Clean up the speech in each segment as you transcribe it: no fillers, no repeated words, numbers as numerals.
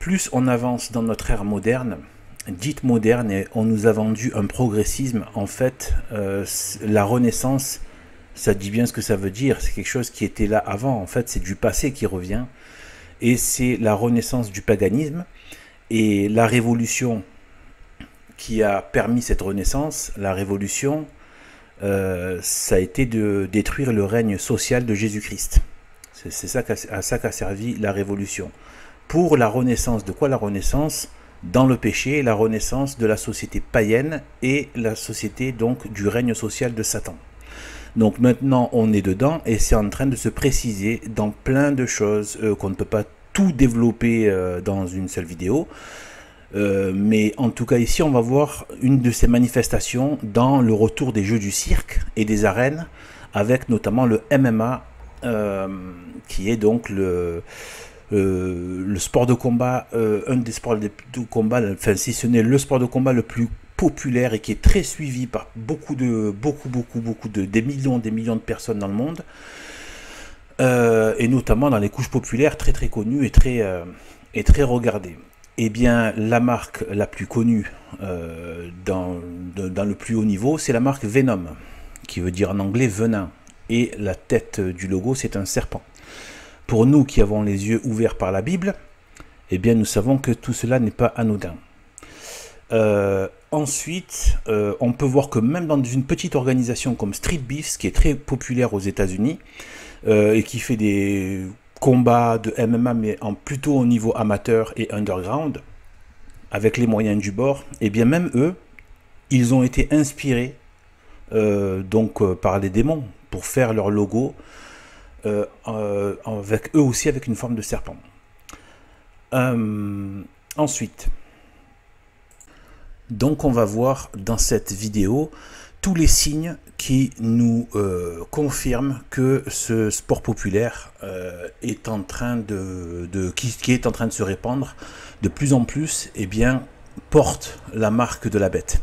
plus on avance dans notre ère moderne, dite moderne, et on nous a vendu un progressisme, en fait, la Renaissance, ça dit bien ce que ça veut dire, c'est quelque chose qui était là avant, en fait, c'est du passé qui revient, et c'est la renaissance du paganisme, et la révolution qui a permis cette renaissance, la révolution, ça a été de détruire le règne social de Jésus-Christ. C'est ça à ça qu'a servi la révolution. Pour la renaissance, de quoi la renaissance? Dans le péché, la renaissance de la société païenne et la société donc du règne social de Satan. Donc maintenant on est dedans et c'est en train de se préciser dans plein de choses qu'on ne peut pas tout développer dans une seule vidéo. Mais en tout cas ici on va voir une de ces manifestations dans le retour des jeux du cirque et des arènes, avec notamment le MMA, qui est donc le sport de combat, un des sports de combat, enfin si ce n'est le sport de combat le plus populaire et qui est très suivi par beaucoup des millions de personnes dans le monde, et notamment dans les couches populaires très connues et très regardées. Eh bien, la marque la plus connue dans le plus haut niveau, c'est la marque Venom, qui veut dire en anglais venin, et la tête du logo, c'est un serpent. Pour nous qui avons les yeux ouverts par la Bible, eh bien, nous savons que tout cela n'est pas anodin. Ensuite, on peut voir que même dans une petite organisation comme Street Beefs, qui est très populaire aux États-Unis, et qui fait des combats de MMA, mais plutôt au niveau amateur et underground, avec les moyens du bord, et bien même eux, ils ont été inspirés par les démons pour faire leur logo, avec eux aussi avec une forme de serpent. Ensuite, donc on va voir dans cette vidéo tous les signes qui nous confirment que ce sport populaire est en train qui est en train de se répandre de plus en plus, et bien porte la marque de la bête.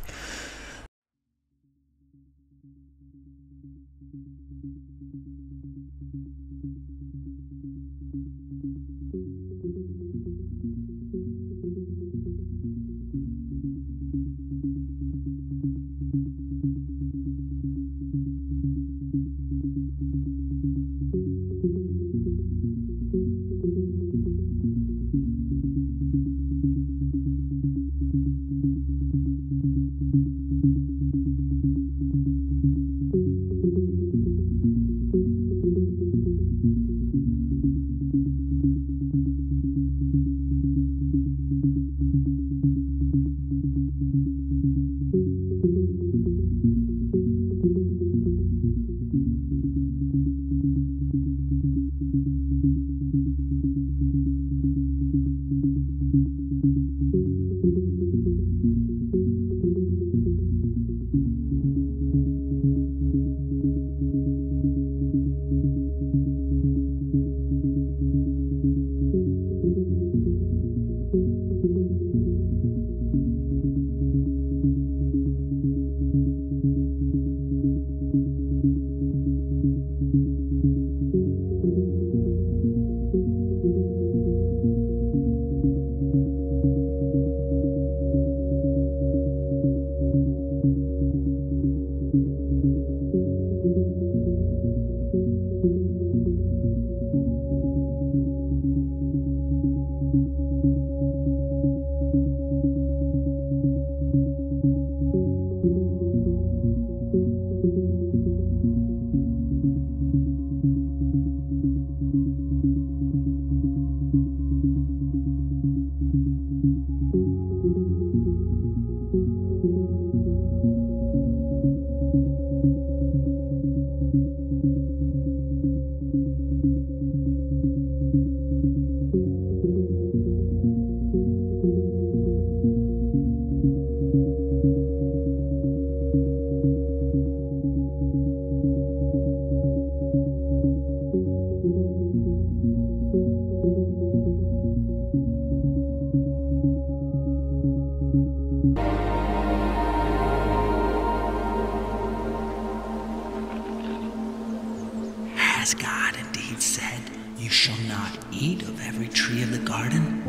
Has God indeed said, "You shall not eat of every tree of the garden"?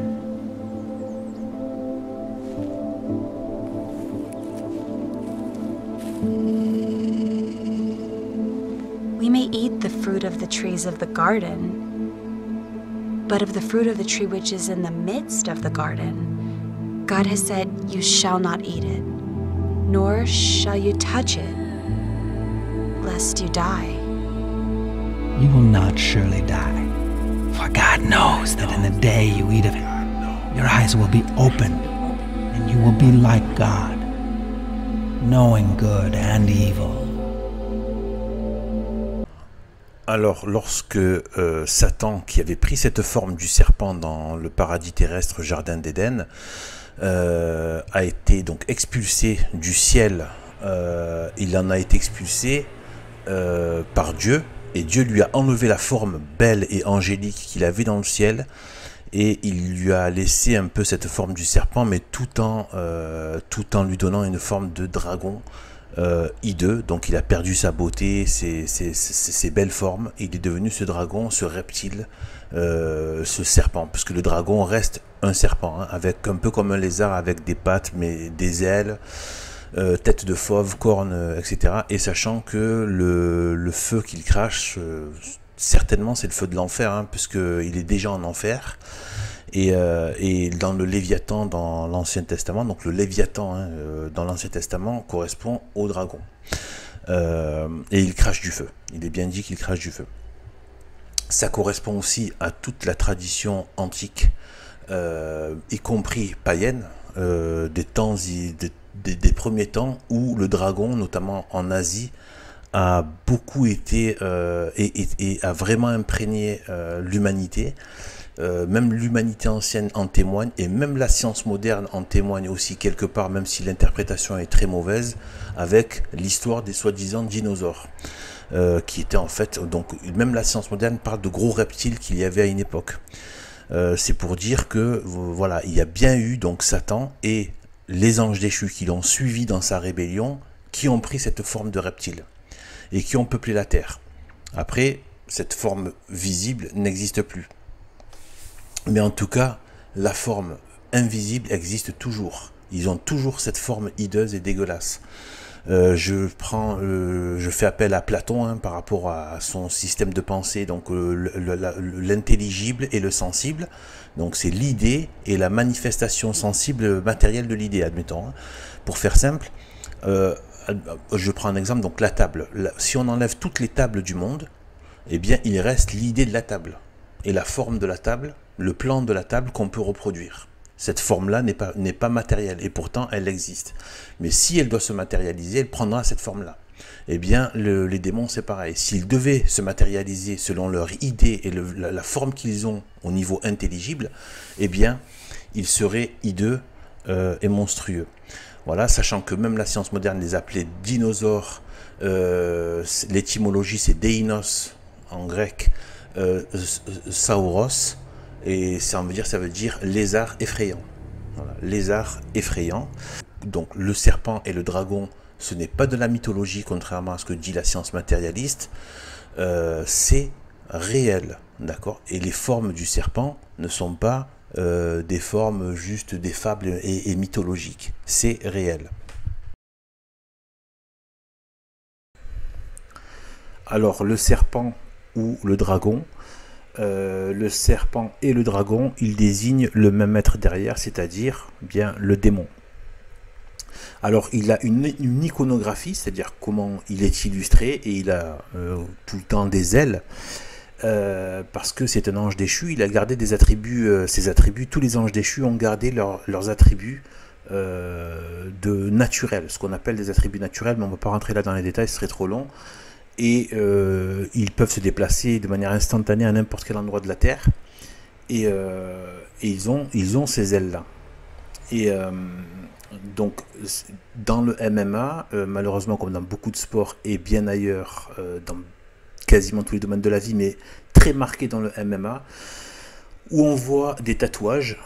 We may eat the fruit of the trees of the garden, but of the fruit of the tree which is in the midst of the garden, God has said, you shall not eat it, nor shall you touch it, lest you die. You will not surely die, for God knows that in the day you eat of it, your eyes will be opened, and you will be like God, knowing good and evil. Alors, lorsque Satan, qui avait pris cette forme du serpent dans le paradis terrestre, jardin d'Éden, a été donc expulsé du ciel, il en a été expulsé par Dieu, et Dieu lui a enlevé la forme belle et angélique qu'il avait dans le ciel, et il lui a laissé un peu cette forme du serpent, mais tout en lui donnant une forme de dragon hideux. Donc il a perdu sa beauté, ses belles formes, et il est devenu ce dragon, ce reptile, ce serpent, parce que le dragon reste un serpent, hein, avec un peu comme un lézard, avec des pattes, mais des ailes, tête de fauve, cornes, etc. Et sachant que le feu qu'il crache, certainement c'est le feu de l'enfer, hein, puisqu'il est déjà en enfer. Et dans le Léviathan dans l'Ancien Testament, donc le Léviathan, hein, dans l'Ancien Testament correspond au dragon. Et il crache du feu. Il est bien dit qu'il crache du feu. Ça correspond aussi à toute la tradition antique, y compris païenne, des premiers temps où le dragon, notamment en Asie, a beaucoup été et a vraiment imprégné l'humanité. Même l'humanité ancienne en témoigne, et même la science moderne en témoigne aussi quelque part, même si l'interprétation est très mauvaise, avec l'histoire des soi-disant dinosaures, qui étaient en fait, donc même la science moderne parle de gros reptiles qu'il y avait à une époque. C'est pour dire que voilà, il y a bien eu donc Satan et les anges déchus qui l'ont suivi dans sa rébellion, qui ont pris cette forme de reptile et qui ont peuplé la terre. Après, cette forme visible n'existe plus. Mais en tout cas, la forme invisible existe toujours. Ils ont toujours cette forme hideuse et dégueulasse. Je fais appel à Platon, hein, par rapport à son système de pensée, donc l'intelligible et le sensible. Donc c'est l'idée et la manifestation sensible matérielle de l'idée, admettons. Hein. Pour faire simple, je prends un exemple, donc la table. Si on enlève toutes les tables du monde, eh bien il reste l'idée de la table et la forme de la table, le plan de la table qu'on peut reproduire. Cette forme-là n'est pas matérielle, et pourtant elle existe. Mais si elle doit se matérialiser, elle prendra cette forme-là. Eh bien, les démons, c'est pareil. S'ils devaient se matérialiser selon leur idée et la forme qu'ils ont au niveau intelligible, eh bien, ils seraient hideux et monstrueux. Voilà, sachant que même la science moderne les appelait dinosaures. L'étymologie, c'est deinos en grec, sauros. Et ça veut dire lézard effrayant. Voilà, lézard effrayant. Donc le serpent et le dragon, ce n'est pas de la mythologie, contrairement à ce que dit la science matérialiste. C'est réel, d'accord. Et les formes du serpent ne sont pas des formes juste des fables et mythologiques. C'est réel. Alors le serpent ou le dragon, le serpent et le dragon, ils désignent le même être derrière, c'est-à-dire bien le démon. Alors il a une iconographie, c'est-à-dire comment il est illustré, et il a tout le temps des ailes, parce que c'est un ange déchu. Il a gardé des attributs, ses attributs. Tous les anges déchus ont gardé leurs attributs de naturels, ce qu'on appelle des attributs naturels, mais on ne va pas rentrer là dans les détails, ce serait trop long. Et ils peuvent se déplacer de manière instantanée à n'importe quel endroit de la Terre. Et ils ont ces ailes-là. Et donc, dans le MMA, malheureusement, comme dans beaucoup de sports et bien ailleurs, dans quasiment tous les domaines de la vie, mais très marqué dans le MMA, où on voit des tatouages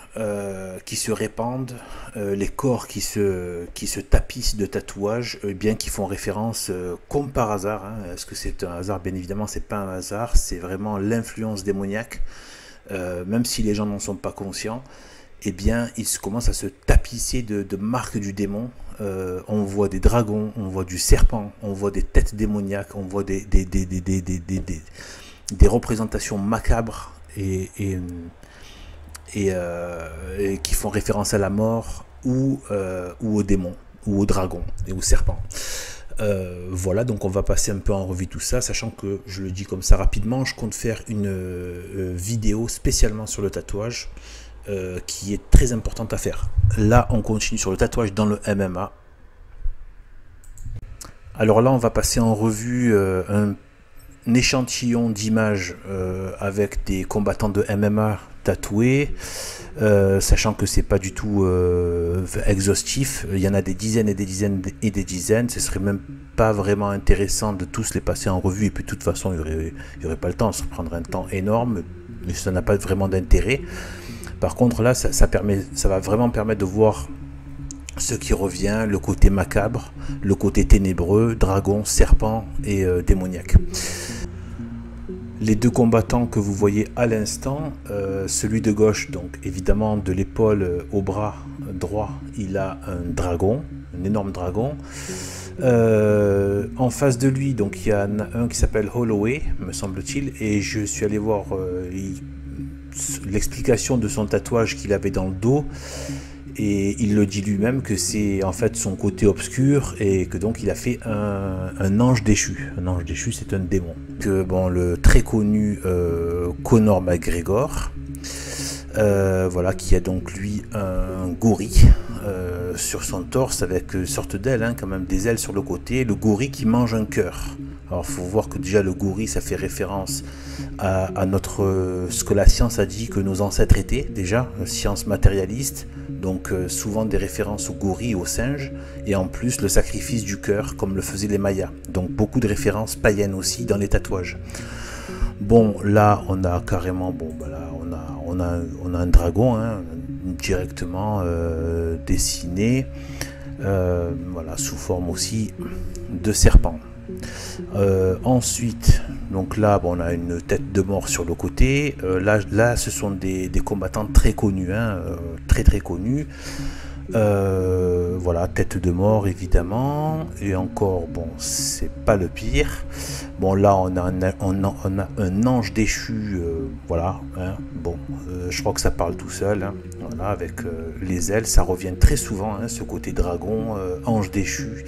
qui se répandent, les corps qui se tapissent de tatouages, bien qui font référence, comme par hasard, hein, est-ce que c'est un hasard? Bien évidemment, c'est pas un hasard, c'est vraiment l'influence démoniaque, même si les gens n'en sont pas conscients. Eh bien, ils commencent à se tapisser de marques du démon on voit des dragons, on voit du serpent, on voit des têtes démoniaques, on voit des représentations macabres et qui font référence à la mort ou aux démons, ou aux dragons et aux serpents. Voilà, donc on va passer un peu en revue tout ça, sachant que, je le dis comme ça rapidement, je compte faire une vidéo spécialement sur le tatouage, qui est très importante à faire. Là, on continue sur le tatouage dans le MMA. Alors là, on va passer en revue un échantillon d'images avec des combattants de MMA tatoués, sachant que c'est pas du tout exhaustif. Il y en a des dizaines et des dizaines et des dizaines. Ce serait même pas vraiment intéressant de tous les passer en revue, et puis de toute façon il y aurait pas le temps, ça prendrait un temps énorme, mais ça n'a pas vraiment d'intérêt. Par contre là, ça va vraiment permettre de voir ce qui revient, le côté macabre, le côté ténébreux, dragon, serpent et démoniaque. Les deux combattants que vous voyez à l'instant, celui de gauche, donc évidemment de l'épaule au bras droit, il a un dragon, un énorme dragon. En face de lui, donc il y en a un qui s'appelle Holloway, me semble-t-il, et je suis allé voir l'explication de son tatouage qu'il avait dans le dos. Et il le dit lui-même que c'est en fait son côté obscur, et que donc il a fait un ange déchu. Un ange déchu, c'est un démon. Que bon, le très connu Conor McGregor, voilà, qui a donc lui un gorille sur son torse avec une sorte d'aile, quand même des ailes sur le côté. Le gorille qui mange un cœur. Alors, il faut voir que déjà le gorille, ça fait référence à ce que la science a dit que nos ancêtres étaient, déjà, science matérialiste, donc souvent des références au gorille et aux singes, et en plus le sacrifice du cœur, comme le faisaient les Mayas. Donc beaucoup de références païennes aussi dans les tatouages. Bon, là, on a carrément, bon, bah là, on a un dragon, directement dessiné, voilà, sous forme aussi de serpent. Ensuite, donc là, bon, on a une tête de mort sur le côté. Là, ce sont des combattants très connus, très connus. Voilà, tête de mort évidemment. Et encore, bon, c'est pas le pire. Bon, là, on a un ange déchu, voilà. Bon, je crois que ça parle tout seul. Voilà, avec les ailes, ça revient très souvent, ce côté dragon, ange déchu.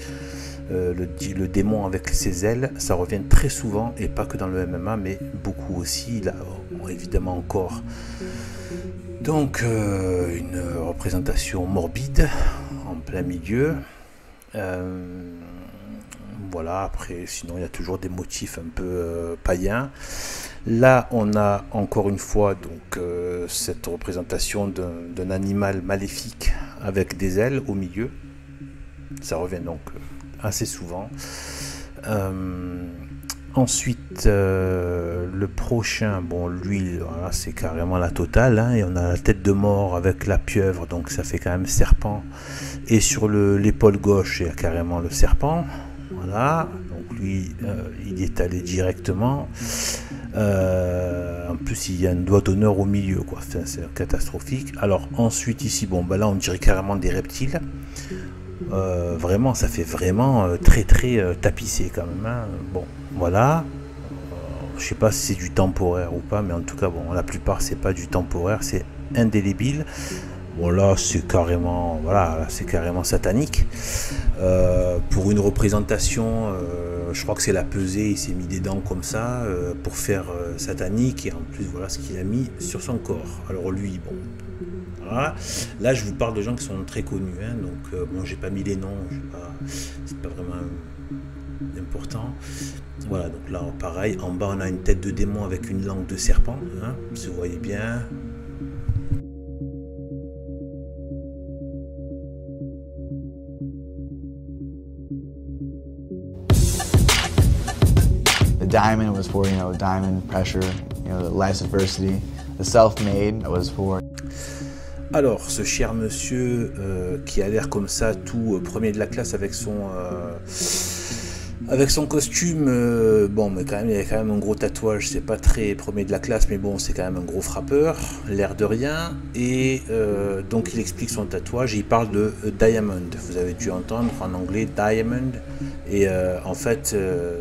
Le démon avec ses ailes, ça revient très souvent, et pas que dans le MMA, mais beaucoup aussi, là, évidemment encore. Donc une représentation morbide en plein milieu. Voilà, après sinon il y a toujours des motifs un peu païens. Là on a encore une fois donc cette représentation d'un animal maléfique avec des ailes au milieu. Ça revient donc assez souvent. Ensuite, le prochain, bon, lui, voilà, c'est carrément la totale, et on a la tête de mort avec la pieuvre, donc ça fait quand même serpent. Et sur l'épaule gauche, il y a carrément le serpent. Voilà, donc lui, il est allé directement. En plus, il y a un doigt d'honneur au milieu, quoi. C'est catastrophique. Alors ensuite, ici, bon, bah là, on dirait carrément des reptiles. Vraiment, ça fait vraiment très tapissé quand même. Bon, voilà. Je sais pas si c'est du temporaire ou pas, mais en tout cas, bon, la plupart c'est pas du temporaire, c'est indélébile. Bon, là, c'est carrément, voilà, c'est carrément satanique. Pour une représentation, je crois que c'est la pesée. Il s'est mis des dents comme ça pour faire satanique, et en plus, voilà ce qu'il a mis sur son corps. Alors lui, bon. Voilà. Là, je vous parle de gens qui sont très connus, donc bon, j'ai pas mis les noms, c'est pas vraiment important. Voilà, donc là, pareil, en bas, on a une tête de démon avec une langue de serpent, si vous voyez bien. The diamond was for, diamond pressure, life's adversity. The self-made was for... Alors, ce cher monsieur qui a l'air comme ça, tout premier de la classe avec Avec son costume, bon, mais quand même, il y a quand même un gros tatouage, c'est pas très premier de la classe, mais bon, c'est quand même un gros frappeur, l'air de rien. Et donc il explique son tatouage, et il parle de diamond. Vous avez dû entendre en anglais diamond. Et en fait,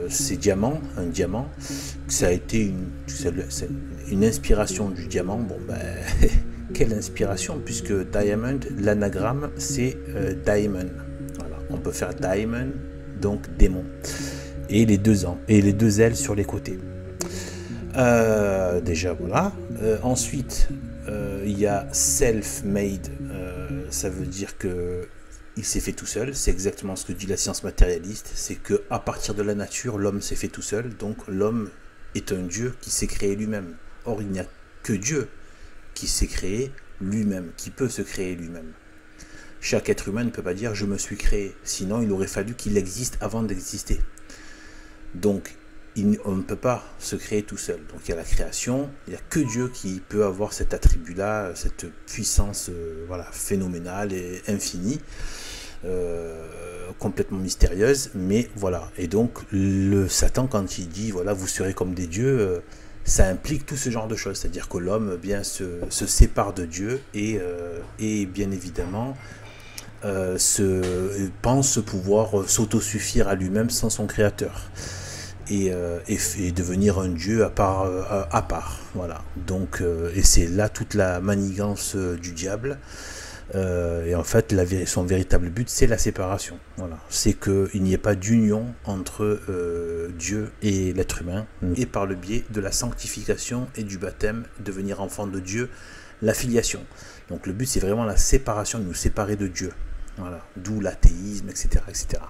c'est diamant, un diamant. Ça a été une inspiration du diamant. Bon, ben, quelle inspiration, puisque diamond, l'anagramme, c'est diamond. Voilà, on peut faire diamond, donc démon, et les deux ailes sur les côtés. Déjà voilà. Ensuite, il y a self-made. Ça veut dire que il s'est fait tout seul. C'est exactement ce que dit la science matérialiste. C'est que à partir de la nature, l'homme s'est fait tout seul. Donc l'homme est un Dieu qui s'est créé lui-même. Or, il n'y a que Dieu qui s'est créé lui-même, qui peut se créer lui-même. Chaque être humain ne peut pas dire « je me suis créé », sinon il aurait fallu qu'il existe avant d'exister. Donc, on ne peut pas se créer tout seul. Donc il y a la création, il n'y a que Dieu qui peut avoir cet attribut-là, cette puissance voilà, phénoménale et infinie, complètement mystérieuse, mais voilà. Et donc, le Satan, quand il dit « voilà, vous serez comme des dieux », ça implique tout ce genre de choses, c'est-à-dire que l'homme bien se sépare de Dieu et bien évidemment pense pouvoir s'autosuffire à lui-même sans son créateur et devenir un dieu à part, voilà. Donc et c'est là toute la manigance du diable. Et en fait, son véritable but, c'est la séparation. Voilà. C'est qu'il n'y ait pas d'union entre Dieu et l'être humain, et par le biais de la sanctification et du baptême, devenir enfant de Dieu, la filiation. Donc le but, c'est vraiment la séparation, de nous séparer de Dieu. Voilà. D'où l'athéisme, etc., etc.